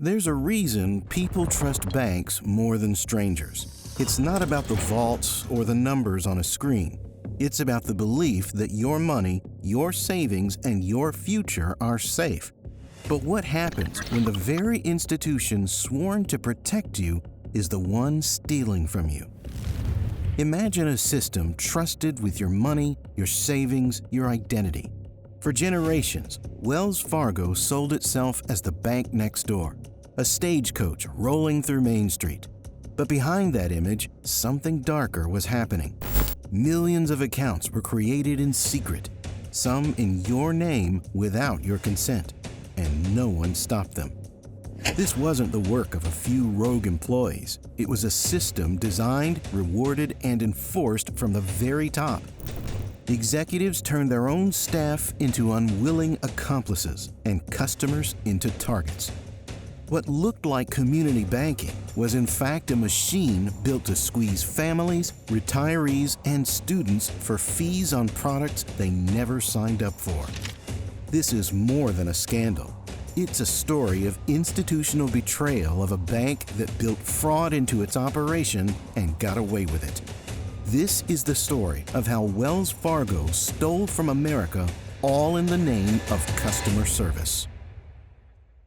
There's a reason people trust banks more than strangers. It's not about the vaults or the numbers on a screen. It's about the belief that your money, your savings, and your future are safe. But what happens when the very institution sworn to protect you is the one stealing from you? Imagine a system trusted with your money, your savings, your identity. For generations, Wells Fargo sold itself as the bank next door, a stagecoach rolling through Main Street. But behind that image, something darker was happening. Millions of accounts were created in secret, some in your name without your consent, and no one stopped them. This wasn't the work of a few rogue employees. It was a system designed, rewarded, and enforced from the very top. Executives turned their own staff into unwilling accomplices and customers into targets. What looked like community banking was in fact a machine built to squeeze families, retirees, and students for fees on products they never signed up for. This is more than a scandal. It's a story of institutional betrayal of a bank that built fraud into its operation and got away with it. This is the story of how Wells Fargo stole from America, all in the name of customer service.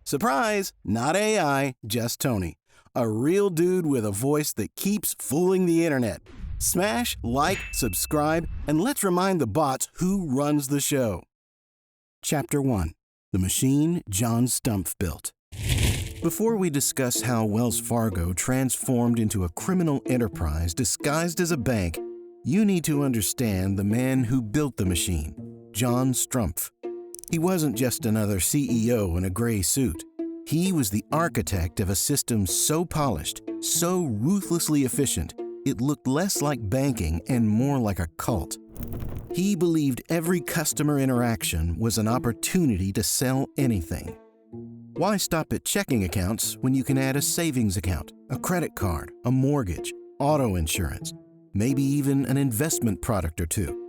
Surprise! Not AI, just Tony. A real dude with a voice that keeps fooling the internet. Smash, like, subscribe, and let's remind the bots who runs the show. Chapter 1. The machine John Stumpf built. Before we discuss how Wells Fargo transformed into a criminal enterprise disguised as a bank, you need to understand the man who built the machine, John Stumpf. He wasn't just another CEO in a gray suit. He was the architect of a system so polished, so ruthlessly efficient, it looked less like banking and more like a cult. He believed every customer interaction was an opportunity to sell anything. Why stop at checking accounts when you can add a savings account, a credit card, a mortgage, auto insurance, maybe even an investment product or two?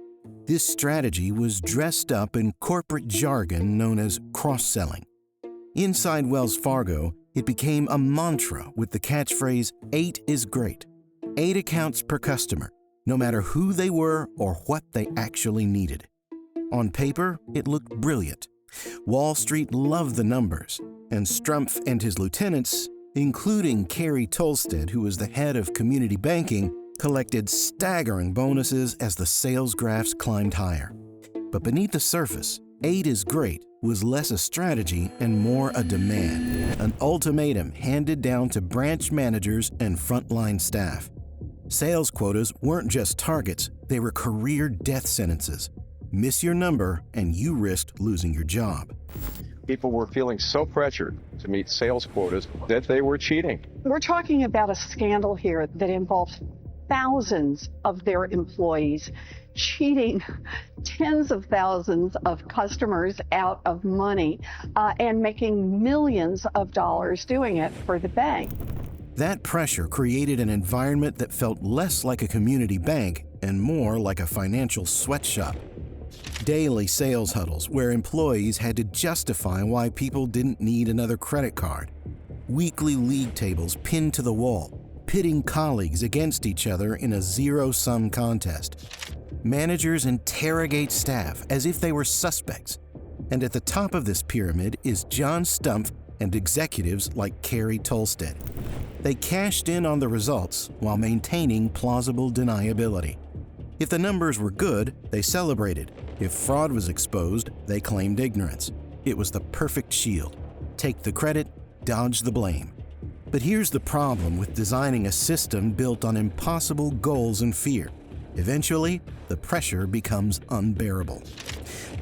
This strategy was dressed up in corporate jargon known as cross-selling. Inside Wells Fargo, it became a mantra with the catchphrase, 8 is great. 8 accounts per customer, no matter who they were or what they actually needed. On paper, it looked brilliant. Wall Street loved the numbers, and Stumpf and his lieutenants, including Carrie Tolstedt, who was the head of community banking, collected staggering bonuses as the sales graphs climbed higher. But beneath the surface, 8 is great was less a strategy and more a demand, an ultimatum handed down to branch managers and frontline staff. Sales quotas weren't just targets, they were career death sentences. Miss your number and you risked losing your job. People were feeling so pressured to meet sales quotas that they were cheating. We're talking about a scandal here that involves thousands of their employees cheating tens of thousands of customers out of money and making millions of dollars doing it for the bank. That pressure created an environment that felt less like a community bank and more like a financial sweatshop. Daily sales huddles where employees had to justify why people didn't need another credit card. Weekly league tables pinned to the wall, pitting colleagues against each other in a zero-sum contest. Managers interrogate staff as if they were suspects. And at the top of this pyramid is John Stumpf and executives like Carrie Tolstedt. They cashed in on the results while maintaining plausible deniability. If the numbers were good, they celebrated. If fraud was exposed, they claimed ignorance. It was the perfect shield. Take the credit, dodge the blame. But here's the problem with designing a system built on impossible goals and fear. Eventually, the pressure becomes unbearable.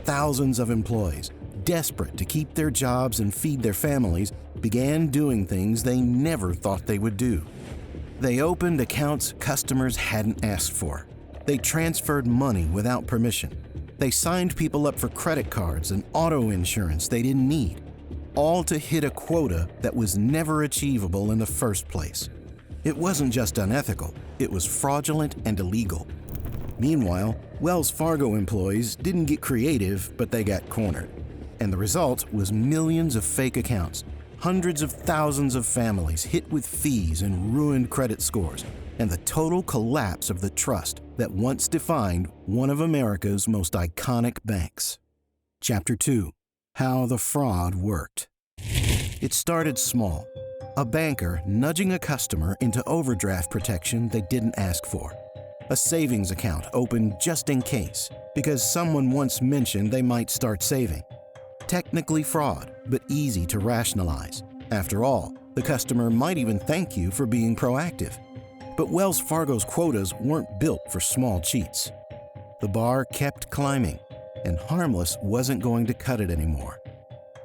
Thousands of employees, desperate to keep their jobs and feed their families, began doing things they never thought they would do. They opened accounts customers hadn't asked for. They transferred money without permission. They signed people up for credit cards and auto insurance they didn't need, all to hit a quota that was never achievable in the first place. It wasn't just unethical, it was fraudulent and illegal. Meanwhile, Wells Fargo employees didn't get creative, but they got cornered. And the result was millions of fake accounts, hundreds of thousands of families hit with fees and ruined credit scores, and the total collapse of the trust that once defined one of America's most iconic banks. Chapter 2. How the Fraud Worked. It started small. A banker nudging a customer into overdraft protection they didn't ask for. A savings account opened just in case, because someone once mentioned they might start saving. Technically fraud, but easy to rationalize. After all, the customer might even thank you for being proactive. But Wells Fargo's quotas weren't built for small cheats. The bar kept climbing, and harmless wasn't going to cut it anymore.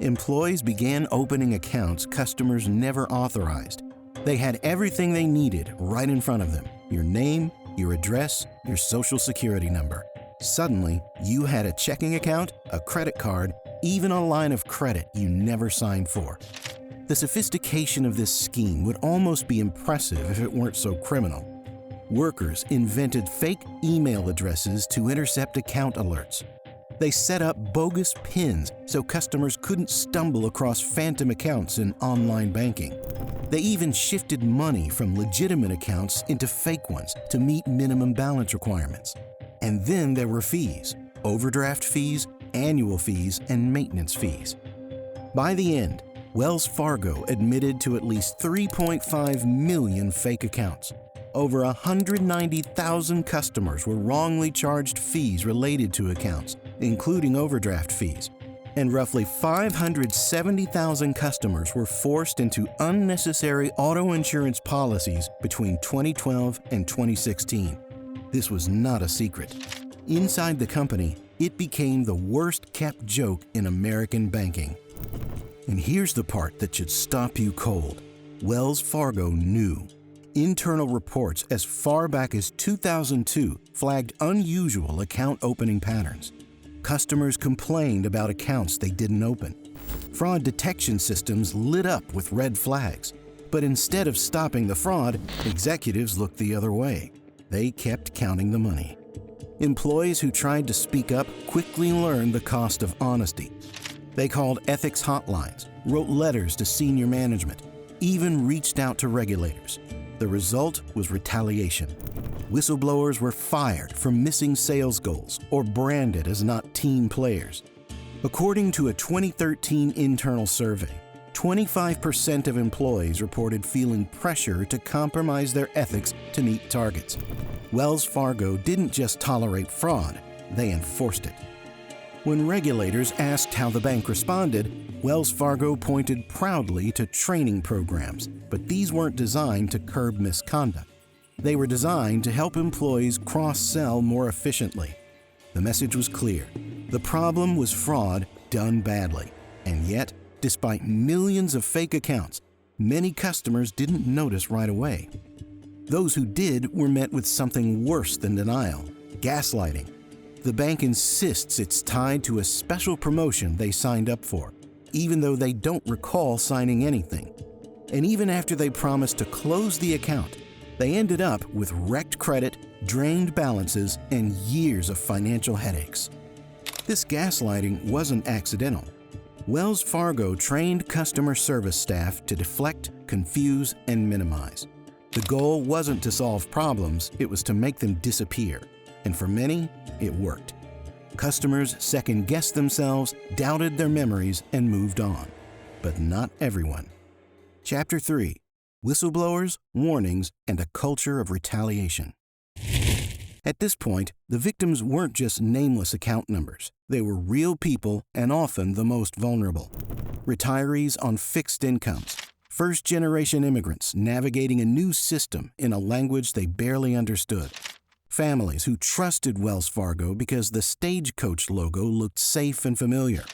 Employees began opening accounts customers never authorized. They had everything they needed right in front of them: your name, your address, your social security number. Suddenly, you had a checking account, a credit card, even a line of credit you never signed for. The sophistication of this scheme would almost be impressive if it weren't so criminal. Workers invented fake email addresses to intercept account alerts. They set up bogus PINs so customers couldn't stumble across phantom accounts in online banking. They even shifted money from legitimate accounts into fake ones to meet minimum balance requirements. And then there were fees: overdraft fees, annual fees, and maintenance fees. By the end, Wells Fargo admitted to at least 3.5 million fake accounts. Over 190,000 customers were wrongly charged fees related to accounts, including overdraft fees. And roughly 570,000 customers were forced into unnecessary auto insurance policies between 2012 and 2016. This was not a secret. Inside the company, it became the worst-kept joke in American banking. And here's the part that should stop you cold. Wells Fargo knew. Internal reports as far back as 2002 flagged unusual account opening patterns. Customers complained about accounts they didn't open. Fraud detection systems lit up with red flags. But instead of stopping the fraud, executives looked the other way. They kept counting the money. Employees who tried to speak up quickly learned the cost of honesty. They called ethics hotlines, wrote letters to senior management, even reached out to regulators. The result was retaliation. Whistleblowers were fired for missing sales goals or branded as not team players. According to a 2013 internal survey, 25% of employees reported feeling pressure to compromise their ethics to meet targets. Wells Fargo didn't just tolerate fraud, they enforced it. When regulators asked how the bank responded, Wells Fargo pointed proudly to training programs, but these weren't designed to curb misconduct. They were designed to help employees cross-sell more efficiently. The message was clear. The problem was fraud done badly. And yet, despite millions of fake accounts, many customers didn't notice right away. Those who did were met with something worse than denial: gaslighting. The bank insists it's tied to a special promotion they signed up for, even though they don't recall signing anything. And even after they promised to close the account, they ended up with wrecked credit, drained balances, and years of financial headaches. This gaslighting wasn't accidental. Wells Fargo trained customer service staff to deflect, confuse, and minimize. The goal wasn't to solve problems, it was to make them disappear. And for many, it worked. Customers second-guessed themselves, doubted their memories, and moved on. But not everyone. Chapter 3. Whistleblowers, Warnings, and a Culture of Retaliation. At this point, the victims weren't just nameless account numbers. They were real people and often the most vulnerable. Retirees on fixed incomes, first-generation immigrants navigating a new system in a language they barely understood. Families who trusted Wells Fargo because the Stagecoach logo looked safe and familiar.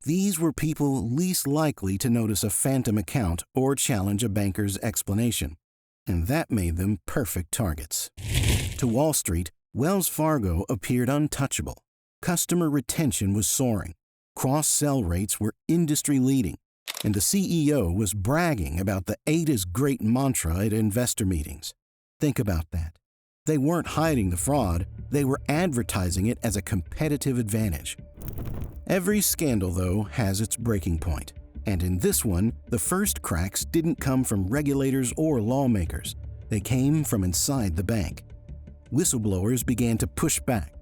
These were people least likely to notice a phantom account or challenge a banker's explanation. And that made them perfect targets. To Wall Street, Wells Fargo appeared untouchable. Customer retention was soaring. Cross-sell rates were industry-leading. And the CEO was bragging about the 8 is great mantra at investor meetings. Think about that. They weren't hiding the fraud, they were advertising it as a competitive advantage. Every scandal, though, has its breaking point. And in this one, the first cracks didn't come from regulators or lawmakers. They came from inside the bank. Whistleblowers began to push back.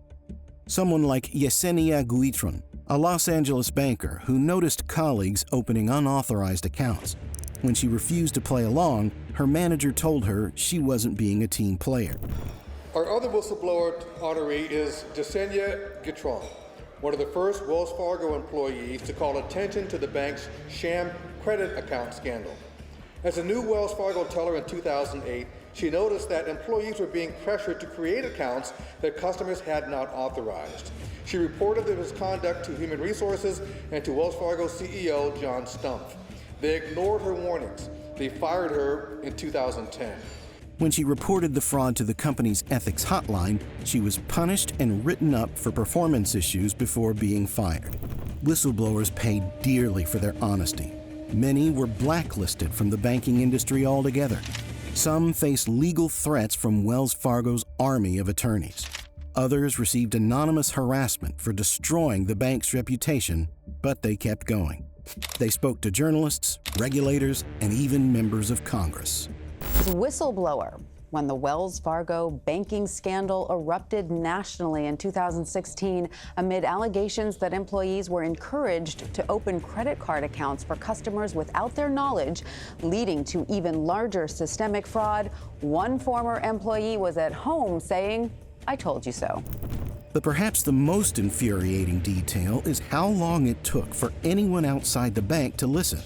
Someone like Yesenia Guitron, a Los Angeles banker who noticed colleagues opening unauthorized accounts. When she refused to play along, her manager told her she wasn't being a team player. Our other whistleblower honoree is Yesenia Guitron, one of the first Wells Fargo employees to call attention to the bank's sham credit account scandal. As a new Wells Fargo teller in 2008, she noticed that employees were being pressured to create accounts that customers had not authorized. She reported the misconduct to Human Resources and to Wells Fargo CEO John Stumpf. They ignored her warnings. They fired her in 2010. When she reported the fraud to the company's ethics hotline, she was punished and written up for performance issues before being fired. Whistleblowers paid dearly for their honesty. Many were blacklisted from the banking industry altogether. Some faced legal threats from Wells Fargo's army of attorneys. Others received anonymous harassment for destroying the bank's reputation, but they kept going. They spoke to journalists, regulators, and even members of Congress. Whistleblower. When the Wells Fargo banking scandal erupted nationally in 2016 amid allegations that employees were encouraged to open credit card accounts for customers without their knowledge, leading to even larger systemic fraud, one former employee was at home saying, "I told you so." But perhaps the most infuriating detail is how long it took for anyone outside the bank to listen.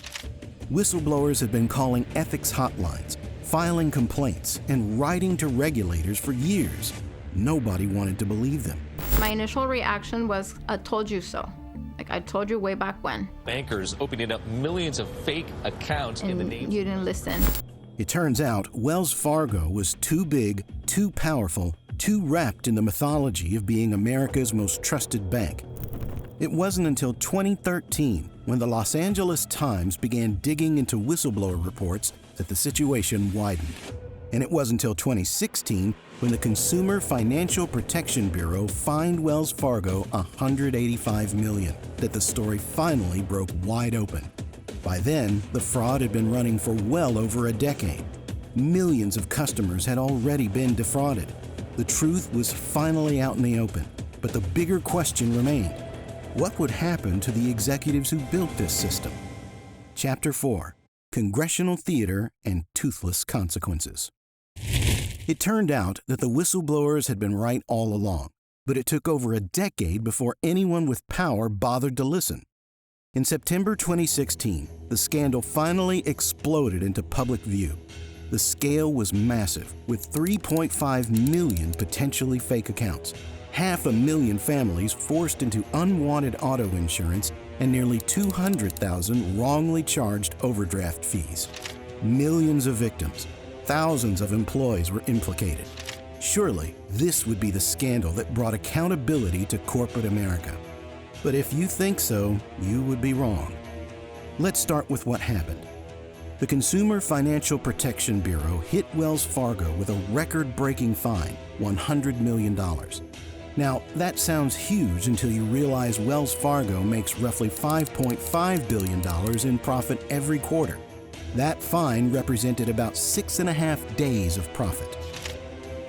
Whistleblowers had been calling ethics hotlines, filing complaints, and writing to regulators for years. Nobody wanted to believe them. My initial reaction was, "I told you so." Like, I told you way back when. Bankers opening up millions of fake accounts in the name. You didn't listen. It turns out Wells Fargo was too big, too powerful, too wrapped in the mythology of being America's most trusted bank. It wasn't until 2013, when the Los Angeles Times began digging into whistleblower reports, that the situation widened. And it wasn't until 2016, when the Consumer Financial Protection Bureau fined Wells Fargo $185 million, that the story finally broke wide open. By then, the fraud had been running for well over a decade. Millions of customers had already been defrauded. The truth was finally out in the open, but the bigger question remained. What would happen to the executives who built this system? Chapter 4. Congressional Theater and Toothless Consequences. It turned out that the whistleblowers had been right all along, but it took over a decade before anyone with power bothered to listen. In September 2016, the scandal finally exploded into public view. The scale was massive, with 3.5 million potentially fake accounts, 500,000 families forced into unwanted auto insurance, and nearly 200,000 wrongly charged overdraft fees. Millions of victims, thousands of employees were implicated. Surely, this would be the scandal that brought accountability to corporate America. But if you think so, you would be wrong. Let's start with what happened. The Consumer Financial Protection Bureau hit Wells Fargo with a record-breaking fine, $100 million. Now, that sounds huge until you realize Wells Fargo makes roughly $5.5 billion in profit every quarter. That fine represented about 6.5 days of profit.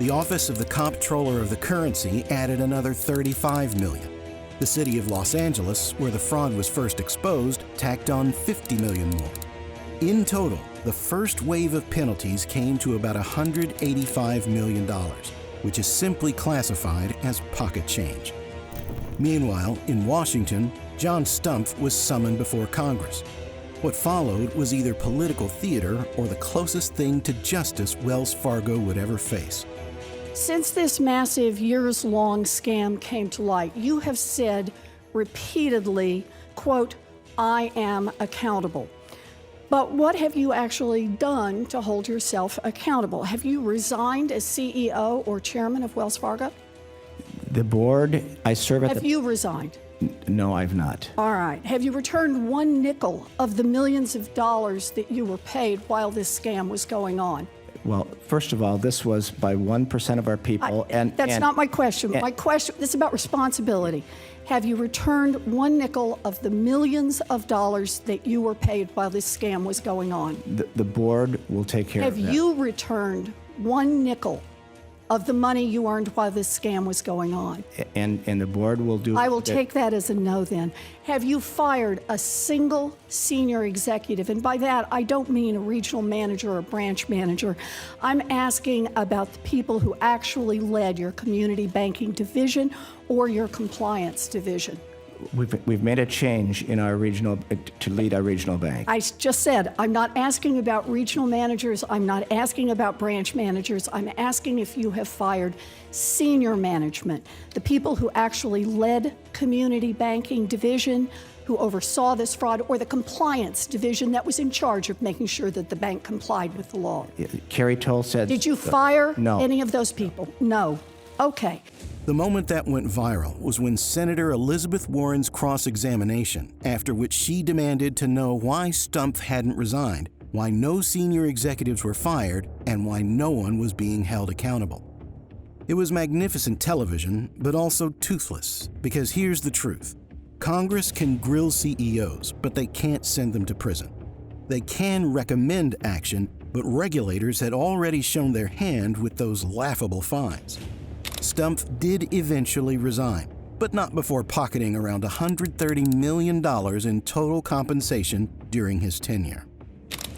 The Office of the Comptroller of the Currency added another $35 million. The city of Los Angeles, where the fraud was first exposed, tacked on $50 million more. In total, the first wave of penalties came to about $185 million, which is simply classified as pocket change. Meanwhile, in Washington, John Stumpf was summoned before Congress. What followed was either political theater or the closest thing to justice Wells Fargo would ever face. Since this massive years-long scam came to light, you have said repeatedly, quote, "I am accountable." But what have you actually done to hold yourself accountable? Have you resigned as CEO or chairman of Wells Fargo? The board, I serve at Have you resigned? No, I've not. All right. Have you returned one nickel of the millions of dollars that you were paid while this scam was going on? Well, first of all, this was by 1% of our people. That's not my question. My question, this is about responsibility. Have you returned one nickel of the millions of dollars that you were paid while this scam was going on? The board will take care of that. Have you returned one nickel of the money you earned while this scam was going on? And the board will do. I will take that as a no then. Have you fired a single senior executive? And by that, I don't mean a regional manager or a branch manager. I'm asking about the people who actually led your community banking division or your compliance division. We've made a change in our regional to lead our regional bank. I just said, I'm not asking about regional managers. I'm not asking about branch managers. I'm asking if you have fired senior management, the people who actually led community banking division, who oversaw this fraud, or the compliance division that was in charge of making sure that the bank complied with the law. Carrie Tolstedt. Did you fire No. any of those people? No. Okay. The moment that went viral was when Senator Elizabeth Warren's cross-examination, after which she demanded to know why Stumpf hadn't resigned, why no senior executives were fired, and why no one was being held accountable. It was magnificent television, but also toothless, because here's the truth. Congress can grill CEOs, but they can't send them to prison. They can recommend action, but regulators had already shown their hand with those laughable fines. Stumpf did eventually resign, but not before pocketing around $130 million in total compensation during his tenure.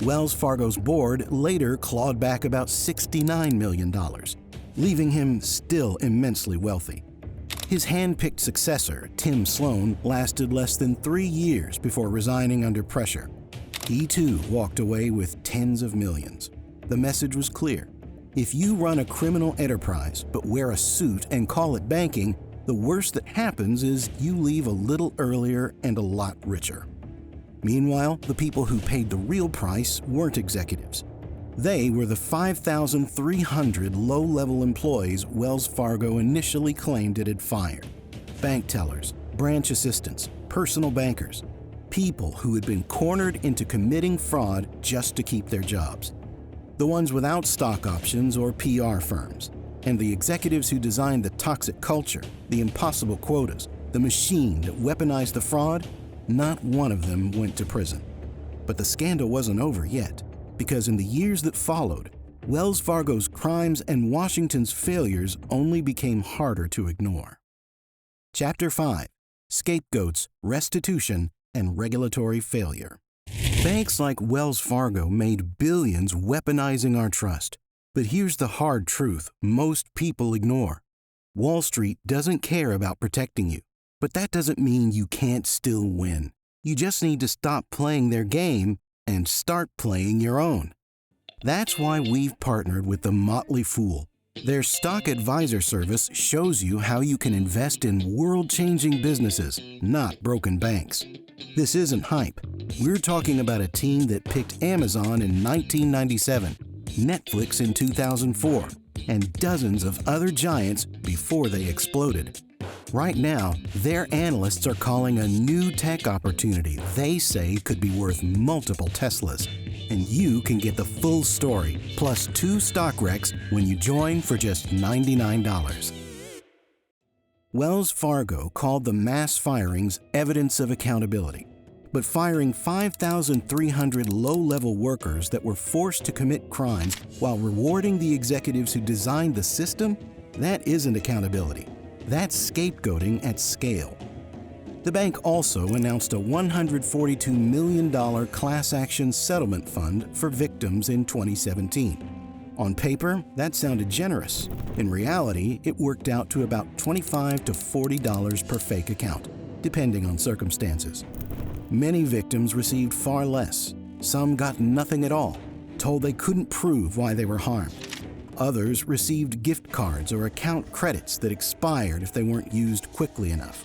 Wells Fargo's board later clawed back about $69 million, leaving him still immensely wealthy. His hand-picked successor, Tim Sloan, lasted less than 3 years before resigning under pressure. He too walked away with tens of millions. The message was clear. If you run a criminal enterprise but wear a suit and call it banking, the worst that happens is you leave a little earlier and a lot richer. Meanwhile, the people who paid the real price weren't executives. They were the 5,300 low-level employees Wells Fargo initially claimed it had fired. Bank tellers, branch assistants, personal bankers, people who had been cornered into committing fraud just to keep their jobs. The ones without stock options or PR firms, and the executives who designed the toxic culture, the impossible quotas, the machine that weaponized the fraud, not one of them went to prison. But the scandal wasn't over yet, because in the years that followed, Wells Fargo's crimes and Washington's failures only became harder to ignore. Chapter 5: Scapegoats, Restitution, and Regulatory Failure. Banks like Wells Fargo made billions weaponizing our trust. But here's the hard truth most people ignore. Wall Street doesn't care about protecting you, but that doesn't mean you can't still win. You just need to stop playing their game and start playing your own. That's why we've partnered with the Motley Fool. Their stock advisor service shows you how you can invest in world-changing businesses, not broken banks. This isn't hype. We're talking about a team that picked Amazon in 1997, Netflix in 2004, and dozens of other giants before they exploded. Right now, their analysts are calling a new tech opportunity they say could be worth multiple Teslas. And you can get the full story, plus 2 stock recs when you join for just $99. Wells Fargo called the mass firings evidence of accountability. But firing 5,300 low-level workers that were forced to commit crimes while rewarding the executives who designed the system, that isn't accountability. That's scapegoating at scale. The bank also announced a $142 million class action settlement fund for victims in 2017. On paper, that sounded generous. In reality, it worked out to about $25 to $40 per fake account, depending on circumstances. Many victims received far less. Some got nothing at all, told they couldn't prove why they were harmed. Others received gift cards or account credits that expired if they weren't used quickly enough.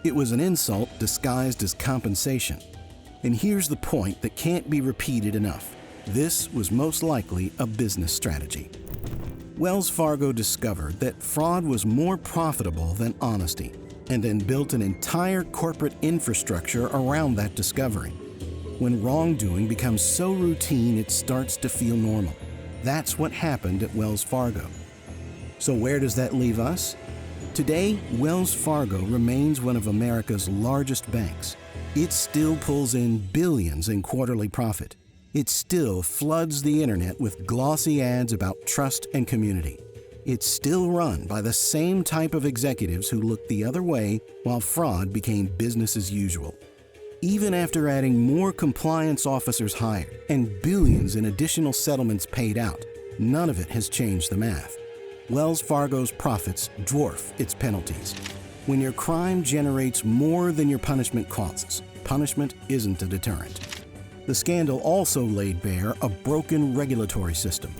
It was an insult disguised as compensation. And here's the point that can't be repeated enough. This was most likely a business strategy. Wells Fargo discovered that fraud was more profitable than honesty, and then built an entire corporate infrastructure around that discovery. When wrongdoing becomes so routine it starts to feel normal, That's what happened at Wells Fargo. So where does that leave us? Today, Wells Fargo remains one of America's largest banks. It still pulls in billions in quarterly profit. It still floods the internet with glossy ads about trust and community. It's still run by the same type of executives who looked the other way while fraud became business as usual. Even after adding more compliance officers hired and billions in additional settlements paid out, none of it has changed the math. Wells Fargo's profits dwarf its penalties. When your crime generates more than your punishment costs, punishment isn't a deterrent. The scandal also laid bare a broken regulatory system.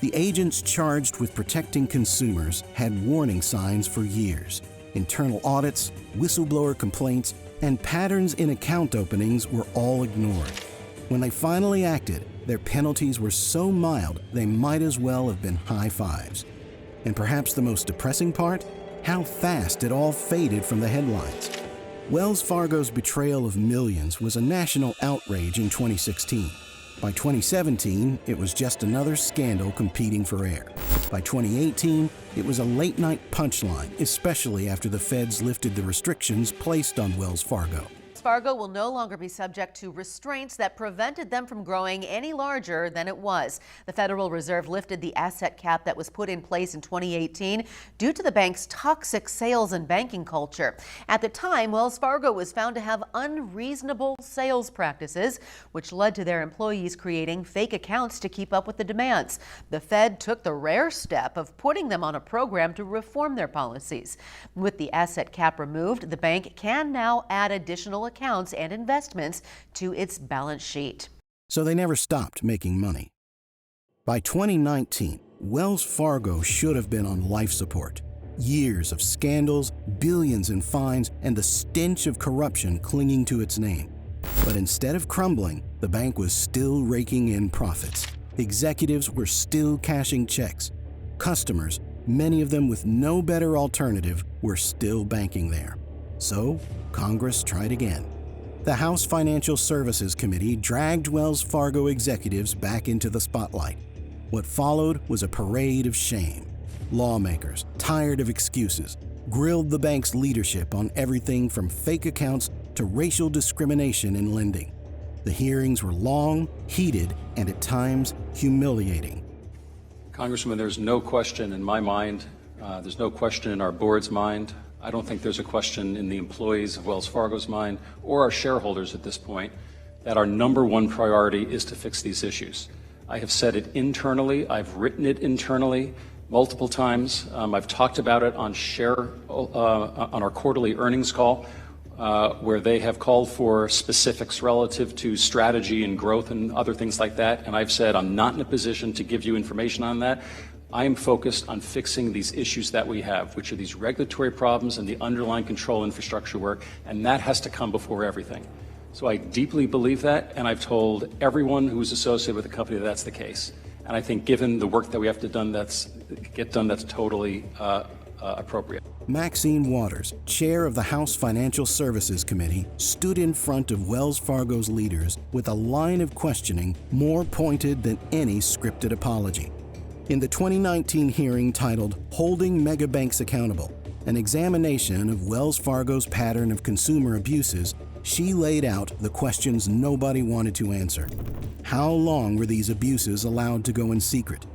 The agents charged with protecting consumers had warning signs for years. Internal audits, whistleblower complaints, and patterns in account openings were all ignored. When they finally acted, their penalties were so mild they might as well have been high fives. And perhaps the most depressing part? How fast it all faded from the headlines. Wells Fargo's betrayal of millions was a national outrage in 2016. By 2017, it was just another scandal competing for air. By 2018, it was a late-night punchline, especially after the feds lifted the restrictions placed on Wells Fargo. Fargo will no longer be subject to restraints that prevented them from growing any larger than it was. The Federal Reserve lifted the asset cap that was put in place in 2018 due to the bank's toxic sales and banking culture. At the time, Wells Fargo was found to have unreasonable sales practices, which led to their employees creating fake accounts to keep up with the demands. The Fed took the rare step of putting them on a program to reform their policies. With the asset cap removed, the bank can now add additional accounts and investments to its balance sheet. So they never stopped making money. By 2019, Wells Fargo should have been on life support. Years of scandals, billions in fines, and the stench of corruption clinging to its name. But instead of crumbling, the bank was still raking in profits. Executives were still cashing checks. Customers, many of them with no better alternative, were still banking there. So, Congress tried again. The House Financial Services Committee dragged Wells Fargo executives back into the spotlight. What followed was a parade of shame. Lawmakers, tired of excuses, grilled the bank's leadership on everything from fake accounts to racial discrimination in lending. The hearings were long, heated, and at times humiliating. Congressman, there's no question in my mind, there's no question in our board's mind. I don't think there's a question in the employees of Wells Fargo's mind or our shareholders at this point that our number one priority is to fix these issues. I have said it internally. I've written it internally multiple times. I've talked about it on our quarterly earnings call where they have called for specifics relative to strategy and growth and other things like that. And I've said I'm not in a position to give you information on that. I am focused on fixing these issues that we have, which are these regulatory problems and the underlying control infrastructure work, and that has to come before everything. So I deeply believe that, and I've told everyone who's associated with the company that that's the case. And I think given the work that we have to get done, that's totally appropriate. Maxine Waters, chair of the House Financial Services Committee, stood in front of Wells Fargo's leaders with a line of questioning more pointed than any scripted apology. In the 2019 hearing titled Holding Mega Banks Accountable, an examination of Wells Fargo's pattern of consumer abuses, she laid out the questions nobody wanted to answer. How long were these abuses allowed to go in secret?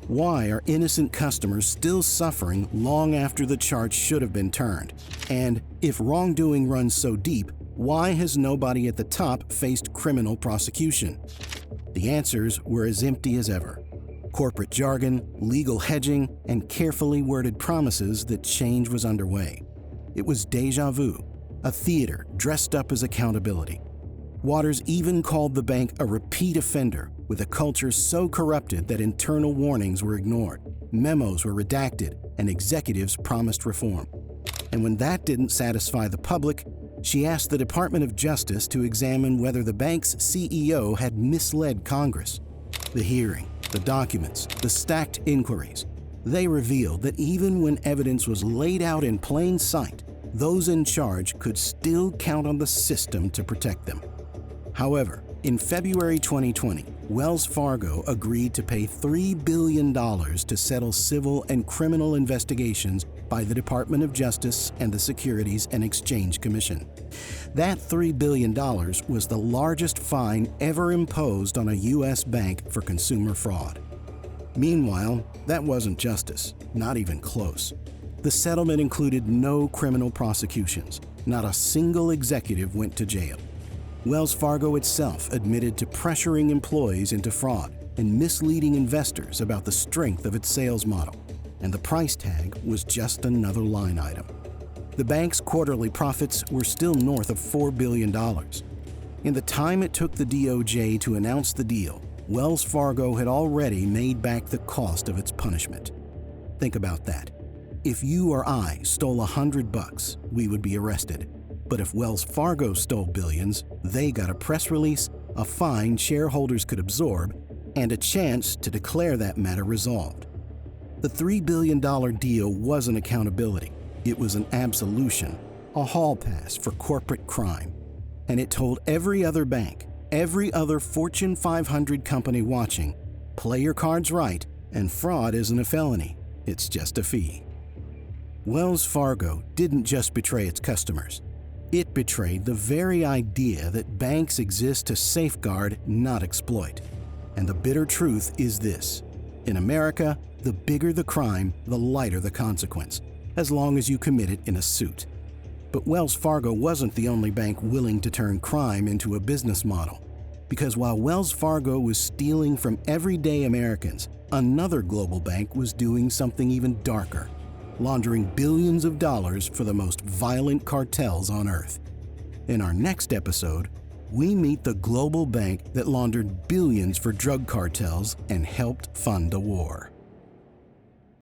Why are innocent customers still suffering long after the charge should have been turned? And if wrongdoing runs so deep, why has nobody at the top faced criminal prosecution? The answers were as empty as ever. Corporate jargon, legal hedging, and carefully worded promises that change was underway. It was déjà vu, a theater dressed up as accountability. Waters even called the bank a repeat offender, with a culture so corrupted that internal warnings were ignored, memos were redacted, and executives promised reform. And when that didn't satisfy the public, she asked the Department of Justice to examine whether the bank's CEO had misled Congress. The hearing, the documents, the stacked inquiries, they revealed that even when evidence was laid out in plain sight, those in charge could still count on the system to protect them. However, In February 2020, Wells Fargo agreed to pay $3 billion to settle civil and criminal investigations by the Department of Justice and the Securities and Exchange Commission. That $3 billion was the largest fine ever imposed on a U.S. bank for consumer fraud. Meanwhile, that wasn't justice, not even close. The settlement included no criminal prosecutions. Not a single executive went to jail. Wells Fargo itself admitted to pressuring employees into fraud and misleading investors about the strength of its sales model. And the price tag was just another line item. The bank's quarterly profits were still north of $4 billion. In the time it took the DOJ to announce the deal, Wells Fargo had already made back the cost of its punishment. Think about that. If you or I stole $100, we would be arrested. But if Wells Fargo stole billions, they got a press release, a fine shareholders could absorb, and a chance to declare that matter resolved. The $3 billion deal wasn't accountability. It was an absolution, a hall pass for corporate crime. And it told every other bank, every other Fortune 500 company watching, play your cards right, and fraud isn't a felony, it's just a fee. Wells Fargo didn't just betray its customers. It betrayed the very idea that banks exist to safeguard, not exploit. And the bitter truth is this: in America, the bigger the crime, the lighter the consequence, as long as you commit it in a suit. But Wells Fargo wasn't the only bank willing to turn crime into a business model. Because while Wells Fargo was stealing from everyday Americans, another global bank was doing something even darker: laundering billions of dollars for the most violent cartels on earth. In our next episode, we meet the global bank that laundered billions for drug cartels and helped fund a war.